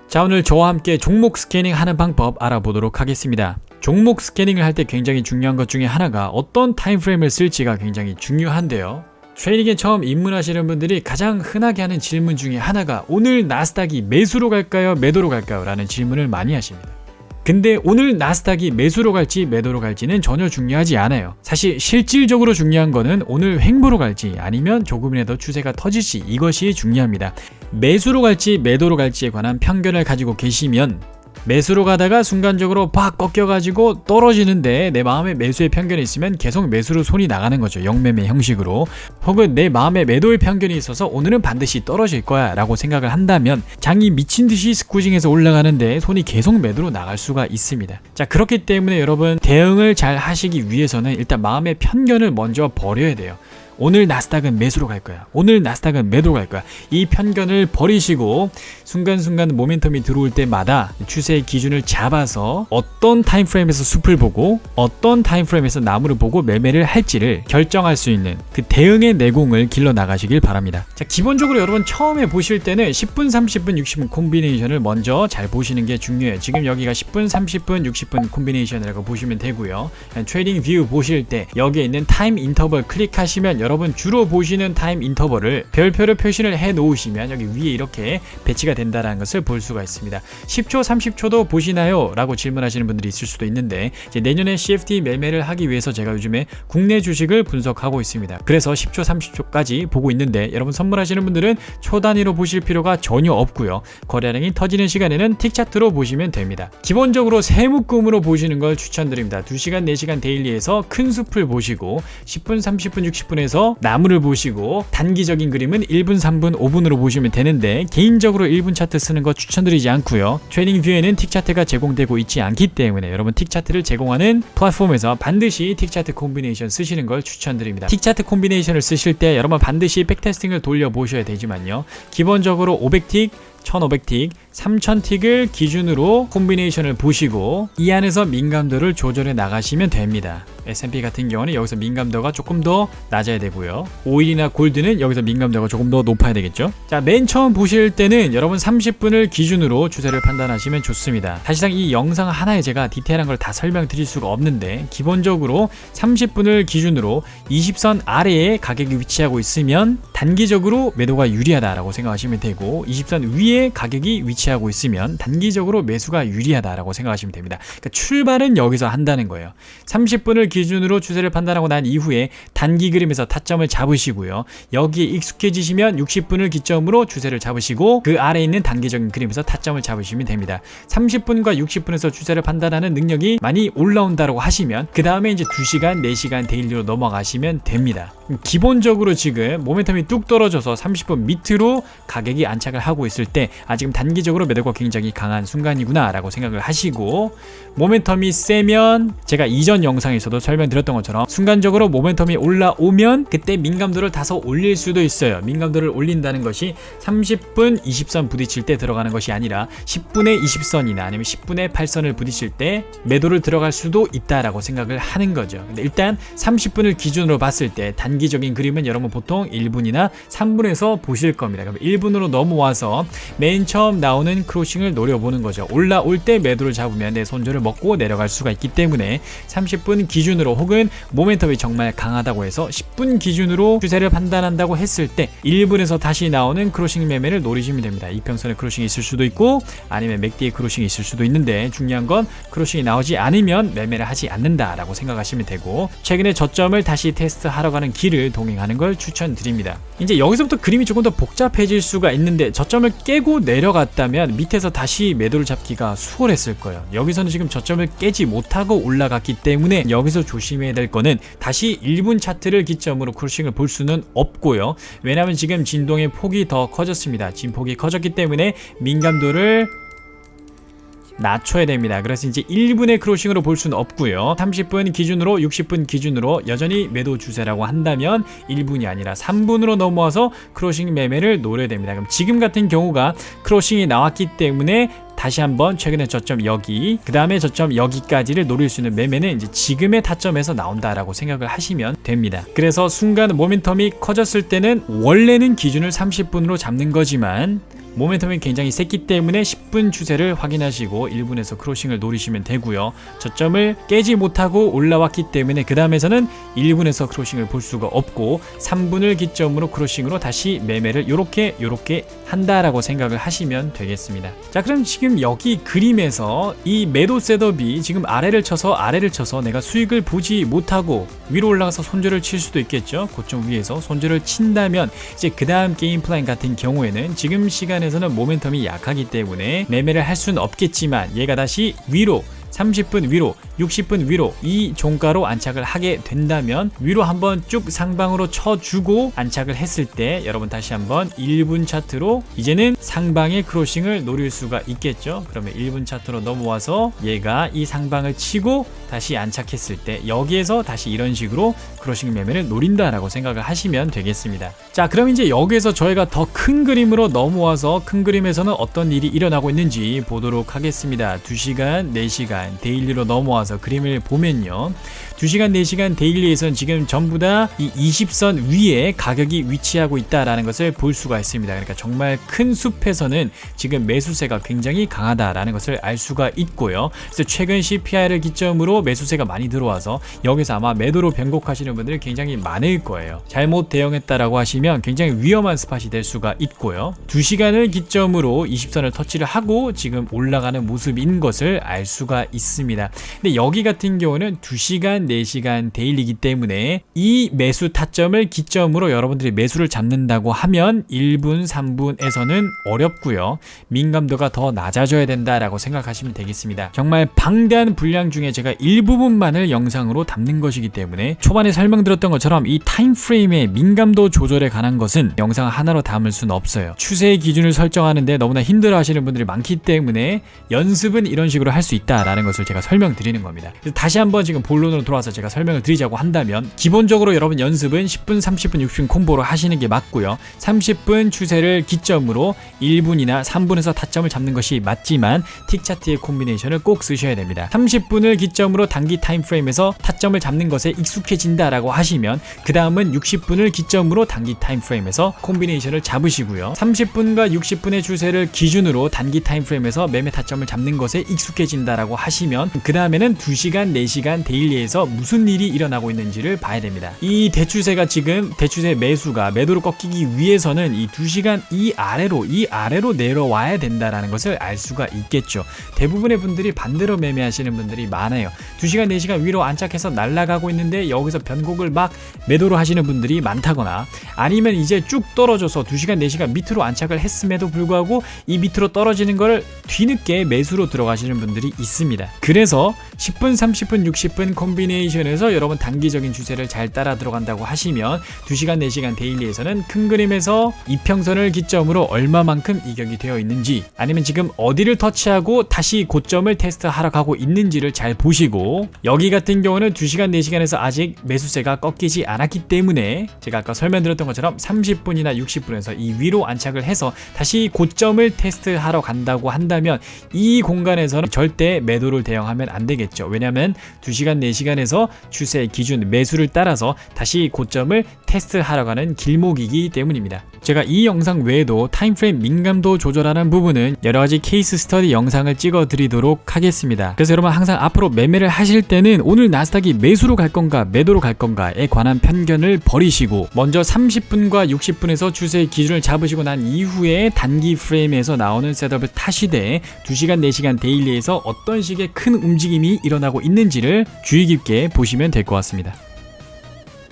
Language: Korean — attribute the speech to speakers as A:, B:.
A: 자, 오늘 저와 함께 종목 스캐닝 하는 방법 알아보도록 하겠습니다. 종목 스캐닝을 할 때 굉장히 중요한 것 중에 하나가 어떤 타임프레임을 쓸지가 굉장히 중요한데요. 트레이딩에 처음 입문하시는 분들이 가장 흔하게 하는 질문 중에 하나가 오늘 나스닥이 매수로 갈까요? 매도로 갈까요? 라는 질문을 많이 하십니다. 근데 오늘 나스닥이 매수로 갈지 매도로 갈지는 전혀 중요하지 않아요. 사실 실질적으로 중요한 거는 오늘 횡보로 갈지 아니면 조금이라도 추세가 터질지 이것이 중요합니다. 매수로 갈지 매도로 갈지에 관한 편견을 가지고 계시면 매수로 가다가 순간적으로 팍 꺾여가지고 떨어지는데 내 마음에 매수의 편견이 있으면 계속 매수로 손이 나가는 거죠. 영매매 형식으로. 혹은 내 마음에 매도의 편견이 있어서 오늘은 반드시 떨어질 거야 라고 생각을 한다면 장이 미친듯이 스쿠징해서 올라가는데 손이 계속 매도로 나갈 수가 있습니다. 자, 그렇기 때문에 여러분 대응을 잘 하시기 위해서는 일단 마음의 편견을 먼저 버려야 돼요. 오늘 나스닥은 매수로 갈 거야. 오늘 나스닥은 매도로 갈 거야. 이 편견을 버리시고 순간순간 모멘텀이 들어올 때마다 추세의 기준을 잡아서 어떤 타임프레임에서 숲을 보고 어떤 타임프레임에서 나무를 보고 매매를 할지를 결정할 수 있는 그 대응의 내공을 길러 나가시길 바랍니다. 자, 기본적으로 여러분 처음에 보실 때는 10분, 30분, 60분 콤비네이션을 먼저 잘 보시는 게 중요해요. 지금 여기가 10분, 30분, 60분 콤비네이션이라고 보시면 되고요. 트레이딩 뷰 보실 때 여기에 있는 타임 인터벌 클릭하시면 여러분 주로 보시는 타임 인터벌을 별표로 표시를 해 놓으시면 여기 위에 이렇게 배치가 된다는 것을 볼 수가 있습니다. 10초, 30초도 보시나요? 라고 질문하시는 분들이 있을 수도 있는데 이제 내년에 CFD 매매를 하기 위해서 제가 요즘에 국내 주식을 분석하고 있습니다. 그래서 10초, 30초까지 보고 있는데 여러분 선물하시는 분들은 초 단위로 보실 필요가 전혀 없고요. 거래량이 터지는 시간에는 틱 차트로 보시면 됩니다. 기본적으로 세묶음으로 보시는 걸 추천드립니다. 2시간, 4시간 데일리에서 큰 숲을 보시고 10분, 30분, 60분에서 나무를 보시고 단기적인 그림은 1분, 3분, 5분으로 보시면 되는데 개인적으로 1분 차트 쓰는 거 추천드리지 않고요. 트레이딩 뷰에는 틱 차트가 제공되고 있지 않기 때문에 여러분 틱 차트를 제공하는 플랫폼에서 반드시 틱 차트 콤비네이션 쓰시는 걸 추천드립니다. 틱 차트 콤비네이션을 쓰실 때 여러분 반드시 백테스팅을 돌려 보셔야 되지만요. 기본적으로 500틱 1500틱, 3000틱을 기준으로 콤비네이션을 보시고 이 안에서 민감도를 조절해 나가시면 됩니다. S&P 같은 경우는 여기서 민감도가 조금 더 낮아야 되고요. 오일이나 골드는 여기서 민감도가 조금 더 높아야 되겠죠. 자, 맨 처음 보실 때는 여러분 30분을 기준으로 추세를 판단하시면 좋습니다. 사실상 이 영상 하나에 제가 디테일한 걸 다 설명드릴 수가 없는데 기본적으로 30분을 기준으로 20선 아래에 가격이 위치하고 있으면 단기적으로 매도가 유리하다라고 생각하시면 되고 20선 위에 가격이 위치하고 있으면 단기적으로 매수가 유리하다라고 생각하시면 됩니다. 그러니까 출발은 여기서 한다는 거예요. 30분을 기준으로 추세를 판단하고 난 이후에 단기 그림에서 타점을 잡으시고요. 여기에 익숙해지시면 60분을 기점으로 추세를 잡으시고 그 아래에 있는 단기적인 그림에서 타점을 잡으시면 됩니다. 30분과 60분에서 추세를 판단하는 능력이 많이 올라온다고 하시면 그 다음에 이제 2시간, 4시간 데일리로 넘어가시면 됩니다. 기본적으로 지금 모멘텀이 뚝 떨어져서 30분 밑으로 가격이 안착을 하고 있을 때 지금 단기적으로 매도가 굉장히 강한 순간이구나 라고 생각을 하시고 모멘텀이 세면 제가 이전 영상에서도 설명드렸던 것처럼 순간적으로 모멘텀이 올라오면 그때 민감도를 다소 올릴 수도 있어요. 민감도를 올린다는 것이 30분 20선 부딪힐 때 들어가는 것이 아니라 10분의 20선이나 아니면 10분의 8선을 부딪힐 때 매도를 들어갈 수도 있다라고 생각을 하는 거죠. 근데 일단 30분을 기준으로 봤을 때 단기적인 그림은 여러분 보통 1분이나 3분에서 보실 겁니다. 그럼 1분으로 넘어와서 맨 처음 나오는 크로싱을 노려보는 거죠. 올라올 때 매도를 잡으면 내 손절을 먹고 내려갈 수가 있기 때문에 30분 기준으로 혹은 모멘텀이 정말 강하다고 해서 10분 기준으로 추세를 판단한다고 했을 때 1분에서 다시 나오는 크로싱 매매를 노리시면 됩니다. 이평선에 크로싱이 있을 수도 있고 아니면 맥디의 크로싱이 있을 수도 있는데 중요한 건 크로싱이 나오지 않으면 매매를 하지 않는다라고 생각하시면 되고 최근에 저점을 다시 테스트하러 가는 길을 동행하는 걸 추천드립니다. 이제 여기서부터 그림이 조금 더 복잡해질 수가 있는데 저점을 깨고 내려갔다면 밑에서 다시 매도를 잡기가 수월했을 거예요. 여기서는 지금 저점을 깨지 못하고 올라갔기 때문에 여기서 조심해야 될 거는 다시 1분 차트를 기점으로 크로싱을 볼 수는 없고요. 왜냐하면 지금 진동의 폭이 더 커졌습니다. 진폭이 커졌기 때문에 민감도를 낮춰야 됩니다. 그래서 이제 1분의 크로싱으로 볼 수는 없고요. 30분 기준으로 60분 기준으로 여전히 매도 추세라고 한다면 1분이 아니라 3분으로 넘어와서 크로싱 매매를 노려야 됩니다. 그럼 지금 같은 경우가 크로싱이 나왔기 때문에 다시 한번 최근에 저점 여기 그 다음에 저점 여기까지를 노릴 수 있는 매매는 이제 지금의 타점에서 나온다라고 생각을 하시면 됩니다. 그래서 순간 모멘텀이 커졌을 때는 원래는 기준을 30분으로 잡는 거지만 모멘텀이 굉장히 셌기 때문에 10분 추세를 확인하시고 1분에서 크로싱을 노리시면 되고요. 저점을 깨지 못하고 올라왔기 때문에 그 다음에서는 1분에서 크로싱을 볼 수가 없고 3분을 기점으로 크로싱으로 다시 매매를 요렇게 한다라고 생각을 하시면 되겠습니다. 자, 그럼 지금 여기 그림에서 이 매도 셋업이 지금 아래를 쳐서 내가 수익을 보지 못하고 위로 올라가서 손절을 칠 수도 있겠죠. 고점 위에서 손절을 친다면 이제 그 다음 게임 플랜 같은 경우에는 지금 시간에서는 모멘텀이 약하기 때문에 매매를 할 수는 없겠지만 얘가 다시 위로 30분 위로 60분 위로 이 종가로 안착을 하게 된다면 위로 한번 쭉 상방으로 쳐주고 안착을 했을 때 여러분 다시 한번 1분 차트로 이제는 상방의 크로싱을 노릴 수가 있겠죠. 그러면 1분 차트로 넘어와서 얘가 이 상방을 치고 다시 안착했을 때 여기에서 다시 이런 식으로 크로싱 매매를 노린다라고 생각을 하시면 되겠습니다. 자, 그럼 이제 여기에서 저희가 더 큰 그림으로 넘어와서 큰 그림에서는 어떤 일이 일어나고 있는지 보도록 하겠습니다. 2시간, 4시간 데일리로 넘어와서 그림을 보면요, 2시간, 4시간 데일리에선 지금 전부 다 이 20선 위에 가격이 위치하고 있다라는 것을 볼 수가 있습니다. 그러니까 정말 큰 숲에서는 지금 매수세가 굉장히 강하다라는 것을 알 수가 있고요. 그래서 최근 CPI를 기점으로 매수세가 많이 들어와서 여기서 아마 매도로 변곡하시는 분들이 굉장히 많을 거예요. 잘못 대응했다라고 하시면 굉장히 위험한 스팟이 될 수가 있고요. 2시간을 기점으로 20선을 터치를 하고 지금 올라가는 모습인 것을 알 수가 있습니다. 근데 여기 같은 경우는 2시간, 4시간 데일리이기 때문에 이 매수 타점을 기점으로 여러분들이 매수를 잡는다고 하면 1분, 3분에서는 어렵고요. 민감도가 더 낮아져야 된다라고 생각하시면 되겠습니다. 정말 방대한 분량 중에 제가 일부분만을 영상으로 담는 것이기 때문에 초반에 설명드렸던 것처럼 이 타임프레임의 민감도 조절에 관한 것은 영상 하나로 담을 수는 없어요. 추세의 기준을 설정하는데 너무나 힘들어 하시는 분들이 많기 때문에 연습은 이런 식으로 할 수 있다라는 것을 제가 설명드리는 겁니다. 그래서 다시 한번 지금 본론으로 돌아와서 제가 설명을 드리자고 한다면 기본적으로 여러분 연습은 10분, 30분, 60분 콤보로 하시는 게 맞고요. 30분 추세를 기점으로 1분이나 3분에서 타점을 잡는 것이 맞지만 틱차트의 콤비네이션을 꼭 쓰셔야 됩니다. 30분을 기점으로 단기 타임프레임에서 타점을 잡는 것에 익숙해진다라고 하시면 그 다음은 60분을 기점으로 단기 타임프레임에서 콤비네이션을 잡으시고요. 30분과 60분의 추세를 기준으로 단기 타임프레임에서 매매 타점을 잡는 것에 익숙해진다라고 하시면 그 다음에는 2시간, 4시간 데일리에서 무슨 일이 일어나고 있는지를 봐야 됩니다. 이 대추세가 지금 대추세 매수가 매도를 꺾이기 위해서는 이 2시간 이 아래로 내려와야 된다라는 것을 알 수가 있겠죠. 대부분의 분들이 반대로 매매하시는 분들이 많아요. 2시간, 4시간 위로 안착해서 날아가고 있는데 여기서 변곡을 막 매도로 하시는 분들이 많다거나 아니면 이제 쭉 떨어져서 2시간, 4시간 밑으로 안착을 했음에도 불구하고 이 밑으로 떨어지는 걸 뒤늦게 매수로 들어가시는 분들이 있습니다. 그래서 10분, 30분, 60분 콤비네이션에서 여러분 단기적인 추세를 잘 따라 들어간다고 하시면 2시간, 4시간 데일리에서는 큰 그림에서 이평선을 기점으로 얼마만큼 이격이 되어 있는지 아니면 지금 어디를 터치하고 다시 고점을 테스트하러 가고 있는지를 잘 보시고 여기 같은 경우는 2시간, 4시간에서 아직 매수세가 꺾이지 않았기 때문에 제가 아까 설명드렸던 것처럼 30분이나 60분에서 이 위로 안착을 해서 다시 고점을 테스트하러 간다고 한다면 이 공간에서는 절대 매도를 대응하면 안 되겠죠. 왜냐하면 2시간, 4시간에서 추세의 기준 매수를 따라서 다시 고점을 테스트하러 가는 길목이기 때문입니다. 제가 이 영상 외에도 타임프레임 민감도 조절하는 부분은 여러가지 케이스 스터디 영상을 찍어 드리도록 하겠습니다. 그래서 여러분 항상 앞으로 매매를 하실 때는 오늘 나스닥이 매수로 갈 건가 매도로 갈 건가에 관한 편견을 버리시고 먼저 30분과 60분에서 추세의 기준을 잡으시고 난 이후에 단기 프레임에서 나오는 셋업을 타시되 2시간, 4시간 데일리에서 어떤 식의 큰 움직임이 일어나고 있는지를 주의 깊게 보시면 될 것 같습니다.